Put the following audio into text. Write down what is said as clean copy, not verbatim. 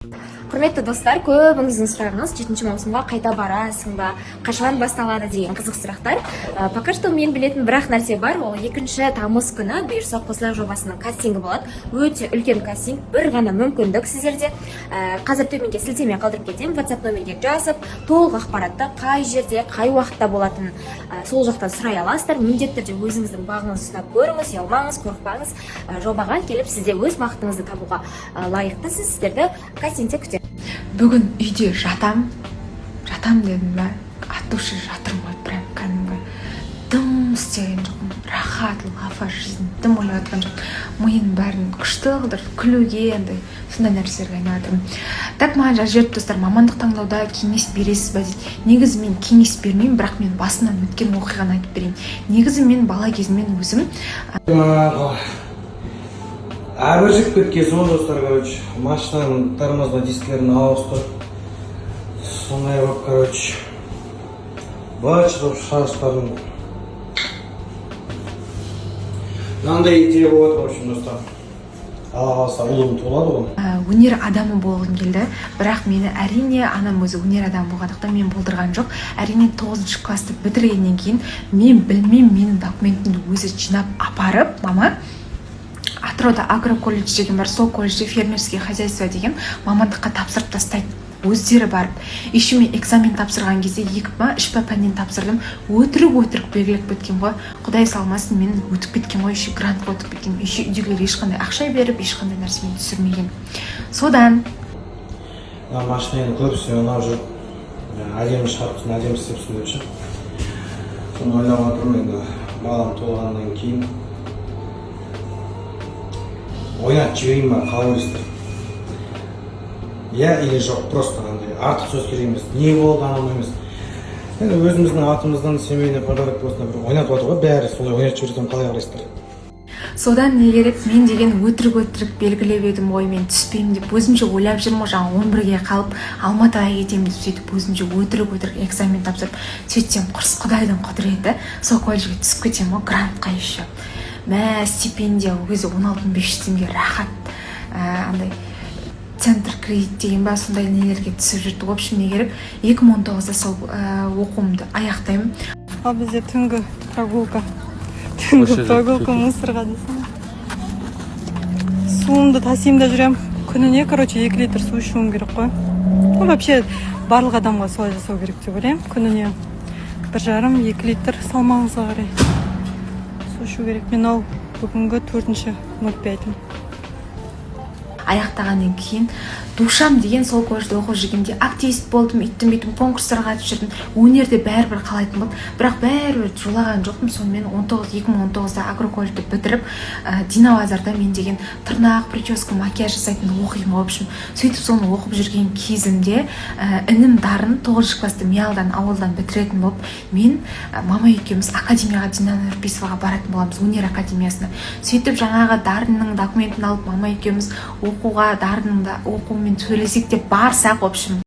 Құрметті достар, көбіңіздің сұрағыңыз 7 маусымға қайта барасың ба, қашан басталады деген қызық сұрақтар. Пока что мен білетін бір-ақ нәрсе бар, ол 2 тамыз күні бұйырса қосылар жобасының кастингі болады. Өте үлкен кастинг, бір ғана мүмкіндік сіздерде. Қазір төменге сілтеме қалдырып кетемін, WhatsApp номерге жазып, толық ақпаратты қай жерде, қай уақытта болатынын сол жақтан сұрай аласыздар. Міндетті түрде өзіңіздің бағыңызды сынап көріңіз, ұялмаңыз, қорықпаңыз. Жобаға келіп сізде өз бақытыңызды табуға лайықтысыз. Сіздерді кастингте күтемін. Бүгін үйде жатам дедім ба, от души жатырмын ғой, прям кәдімгі дым істеген жоқпын, рахат, лафа, жизнь, дым ойлап жатқан жоқпын. Миын бәрін күшті қылдырып, күлуге, сондай нәрселерге айналдым. Так маған жазып жіберіп достар, мамандық таңдауда кеңес бересіз ба дейді. Негізі мен кеңес бермеймін, бірақ мен басынан өткен оқиғаны айтып берейін. Негізі мен бала кезімнен өзім Әбіржік кеткен сол достар, машинаның тормозной дискілерін ауыстырып, сондай болып, бачырып шаштарын. Мынандай идея болады, в общем, достар. Алла қаласа ұлым толады ғой. Өнер адамы болғым келді, бірақ мені әрине анам өзі өнер адамы болғандықтан мен болдырған жоқ. Әрине 9 класты бітіргеннен кейін мен білмеймін, менің документімді өзі жинап апарып, мама Атырауда агроколледж деген бар, сол колледжде фермерский хозяйство деген мамандыққа тапсырып тастайды. Өздері барып. Еще мен экзамен тапсырған кезде 2-3 пәннен тапсырдым. Өтірік белгілеп кеткен ғой. Құдай салмасын, мен өтіп кеткен ғой, еще грантқа өтіп кеткен. Еще үйдегілер ешқандай ақша беріп, ешқандай нәрсемен түсірмеген. Содан машинаның көбісі ұнап жүріп, әдемі шығарыпсың, әдемі істепсің деп ше. Соны ойлап отырмын, енді балам толғаннан кейін ойнатып жіберейін ба, қалай ойлайсыздар? Я или жоқ, просто артық сөз керек емес, не болды анау емес. Енді өзіміздің атымыздан семейный подарок просто бір ойнатып отыр ғой, бәрі солай ойнатып жіберсем қалай қарайсыздар? Содан не керек, мен деген өтірік белгілеп едім ғой, мен түспеймін деп өзімше ойлап жүрмін ғой, жаңа 11-ге қалып Алматыға кетемін деп сөйтіп өзімше өтірік экзамен тапсырып, сөйтсем Құдайдың құдіреті, сол колледжге түсіп кетемін ғой, грантқа еще. Стипендия өзі 16.500 теңге рахат, андай центр кредит деген ба, сондай нелерге түсіп жүрді. В общем, не керек, 2019-да сол оқуымды аяқтаймын. Ал бізде түнгі прогулка мусорға дейсің. Суымды тасимда жүрем. Күніне, 2 литр су ішуім керек қой. Вообще, барлық адамға солай жасау керек деп ойлаймын. Күніне 1,5-2 литр салмағыңызға қарай су ішу керек. Мен ал бүгінгі 4.05-ім. Аяқтағаннан кейін душам деген сол колледжде оқып жүргенде активист болдым, иттім конкурстарға қатысып жүрдім. Өнерде бәрібір қалайтын болды, бірақ бәрібір жолаған жоқпын. Сонымен 2019-да агроколледжді бітіріп, Динабазарда мен деген тырнақ, прическа, макияж жасайтын оқимын. В общем, сөйтіп соны оқып жүрген кезімде інім Дарын 9 класты Миялдан ауылдан бітіретін болып, мен мама екеуміз академияға Дина Нұрпейісоваға баратын боламыз, өнер академиясына. Сөйтіп жаңағы Дарынның документін алып, мама екеуміз оқуға, Дарынның да оқумен сөйлесек деп барсақ, в общем,